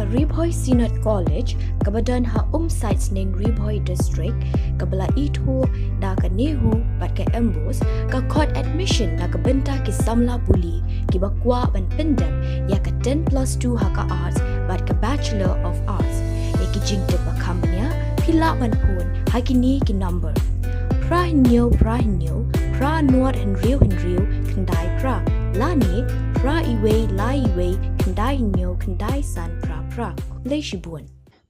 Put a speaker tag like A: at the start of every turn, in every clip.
A: Ribhoi Synod College kabadan ha sites ning Ribhoi District kabala itu da ka nehu bat ka embos ka court admission na ka benta ki samla buli ki bakwa ban pendam ya ka 10+2 ha ka arts bat ka Bachelor of Arts ya ki jingte ba kambnya pila ban pun ha ki ni ki number pra nuat henriu kendai pra lani pra iwe la iwe kendai nyo kendai san pra le shibun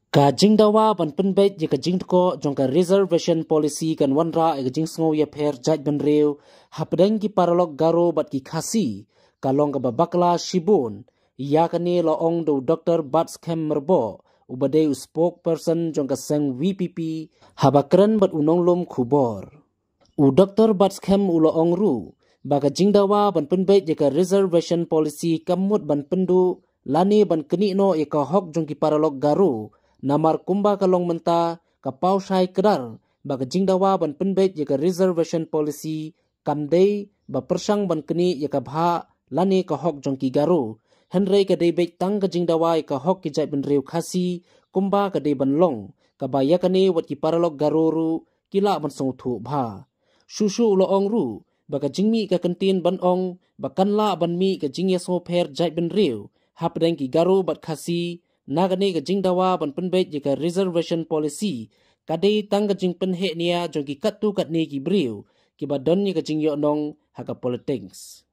B: ka jingdawa ban penbet je ka jingko jong ka reservation policy kan wanra e jing sngo ye pher jaj ban reu hapdeng ki paralog garo bat ki khasi kalong ka babakla shibun ya kani lo ong do Dr. Bats Kem merbo ubade spokesperson jong ka seng VPP habakran bat unong lom khubor u Dr. Bats Kem ulo ong ru baga jingdawa ban penbet je ka reservation policy kamut ban pendu lani ban keni no e ka hok jong ki paralog garo namar kumba kalong menta ka pausai kedar baga jingdawa ban penbet je ka reservation policy kamdei ba persang ban keni ye ka bha lani ka hok jong ki garo henrei ka dei bet tang ka jingdawa e ka hok ki jai ban reu khasi kumba ka dei ban long ka ba yakani wat ki paralog garo ru kila ban song thu bha shushu lo ong ru baga jingmi ka kantin ban ong bakan la ban mi ka jingya so pher jai ban reu hapdeng ki garo bat khasi nagani ka jingdawa ban penbet je ka reservation policy kadei tang ka jing penhe nia jong ki katu kat ni ki briu ki badon ni ka jingyo nong haka politics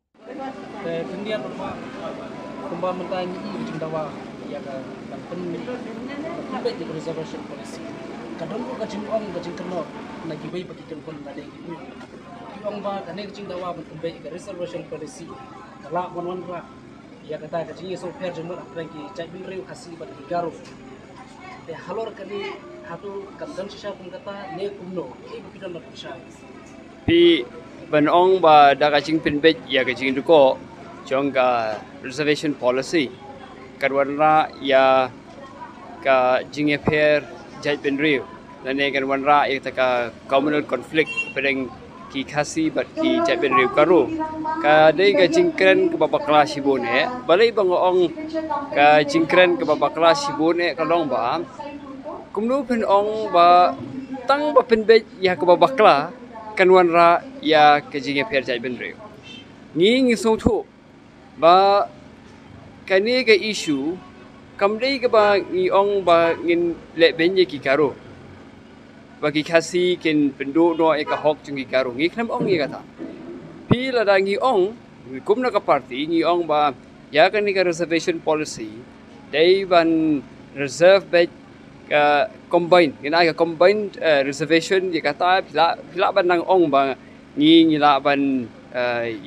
B: te dunia norma kumba mentai ni ki jingdawa ya ka ban penbet je ka reservation policy kadon ko ka jing ong ka jing keno na ki bai pati kan kon na dei ki ong ba ka ne jingdawa ban penbet ka reservation policy kala wan ra ya kata kecil so per jemur apa lagi cak bin reu khasi bat garo te halor kali hatu kamdan sisa pun kata ne kumno e bidan na sisa
C: pi ban ong ba da ka jing pin bet ya ka jing duko jong ka reservation policy karwanra ya ka jing e per jaj bin reu dan ne karwanra ya ka communal conflict pedeng ki khasi bat ki jaj bin reu karo ka dei ka jingkren ke baba kelas sibone balai bang ong ka jingkren ke baba kelas sibone kalong ba kumnu pen ong ba tang ba pen be ya ke baba kla kanwan ra ya ke jinge pher jai ben reu ngi so thu ba kani ke issue kam dei ke ba ngi ong ba ngin le ben ye ki karo bagi khasi kin pendu no e ka hok chung ki karo ngi khnam ong ye kata pi la da ngi ong kumna ka party ngi ong ba ya kan ni ka reservation policy dei ban reserve bet ka combine ina ka combined reservation ye kata pila ban nang ong ba ngi la ban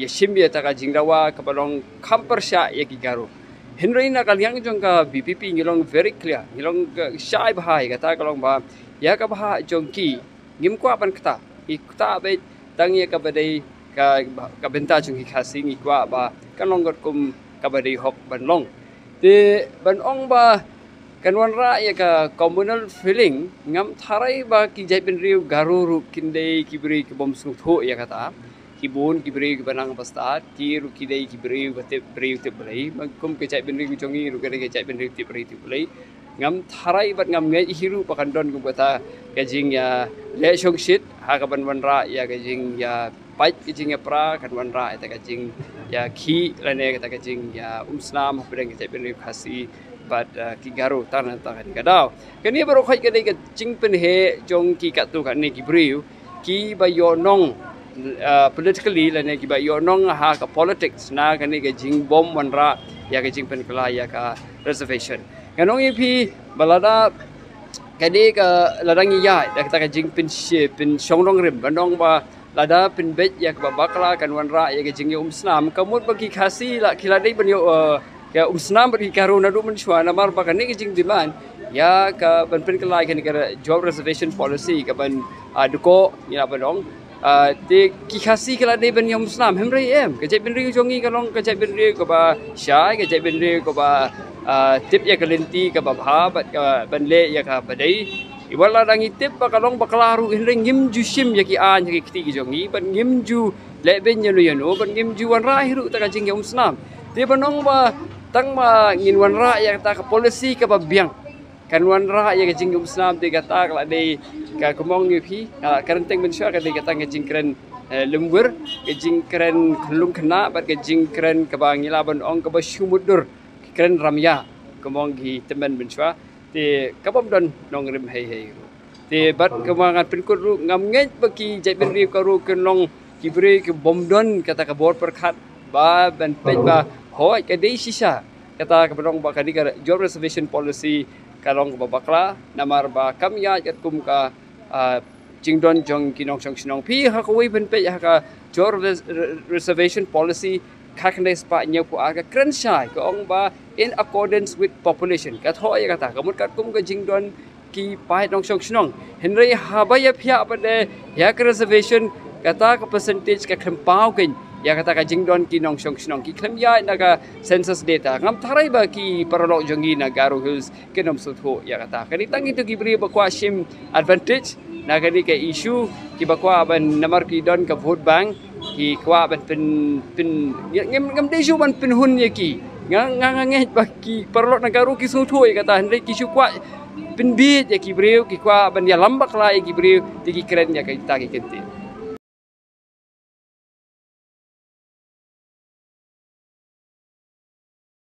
C: yeshim ye ta ka jingdawa ka balong khampersha ye ki garo henry na kalyang jong ka BPP ngilong very clear ngilong shai bahai kata kalong ba ya ka bah jong ki ngim kwa ban kata ikta bet tang ye ka badai ka benta chung ki khasi ngi kwa ba kanong got kum ka badai hok ban long te ban ong ba kanwan ra ya ka communal feeling ngam tharai ba ki jai ben riu garu ru kindei ki bri ki bom su tho ya kata ki bon ki bri ki banang basta ki ru ki dei ki bri ba te bri te blai ba kum ki jai ben riu jongi ru ka jai ben riu te bri te blai ngam tharai bat ngam ngai hiru pakan don kum kata ka jing ya le shong shit ha ka ban wan ra ya ka jing ya pai ki jing ya pra kan wan ra ta ka jing ya khi la ne ka ta ka jing ya snam pedang ki ben khasi bat ki garo tan ta kan ka daw kan ni baro khoi ka dei ka jing pen he jong ki ka tu kan ni ki briu ki ba yo nong politically la ne ki ba yo nong ha ka politics na kan ni ka jing bom wan ra ya ka jing pen kala ya ka reservation kanong ipi balada kadi ka ladang iya da kita ka jing pin shongrong rim kanong ba lada pin bet ya ka bakla kan wanra ya ka jing snam kamut bagi khasi la khiladai banyo ya snam bagi karuna du menshwa na mar ba kan ni jing diman ya ka ban pin kalai kan ka job reservation policy ka ban duko ya banong de ki khasi khiladai ban yom snam hemrai em ka jai bin ri jongi kalong ka jai bin ri ko ba shai ka jai bin ri ko ba tip ya kalenti ka babha bat ka banle ya ka badai iwala dangi tip ba kalong baklaru hinring ngim ju shim ya ki an ya ki ti ki jongi ban ngim ju le ben yanu yanu ban ngim ju wan ra hiru ta ka jing yom snam te banong ba tang ma ngin wan ra ya kata ka policy ka babiang kan wan ra ya jing Islam de kata kala de ka kumong yu phi kala karenteng ben sya ka de kata ngajing keren lembur ngajing keren kelung kena bat ngajing keren ka bangila ban ong ka ba syumudur keren ramya kumong gi temen ben sya de ka bom don nong rim hei hei de bat kemangan penkut ru ngam ngai bagi jai ben ri ka ru kenong kibri ke bom don kata ka bor perkhat ba ben pe ba hoi ka dei sisa kata ka berong ba kadi ka job reservation policy kalong ba bakla namar ba kam ya kat kum ka jingdon jong kinong song sinong pi ha ko wi ben pe ha ka job reservation policy khakne spa nya ko aga kren sai ko ong ba in accordance with population ka thoi kata ka mut kat kum ka jingdon ki pai dong song sinong henry ha ba ya phya ba de ya reservation kata ka percentage ka khempau kin ya kata ka jingdon ki nong song snong ki klem ya naga census data ngam tharai ba ki paralok jongi na Garo Hills ke nom sutho ya kata kani tang itu ki bri ba kwa sim advantage na kani ke issue ki ba kwa ban namar ki don ka vote bank ki kwa ban pin ngam de ju ban pin hun ye ki ngang nge ba ki paralok na Garo ki sutho ya kata henry ki su kwa pin bi ya ki bri ki kwa ban ya lambak la ki bri ti ki keren ya ka ta ki kenti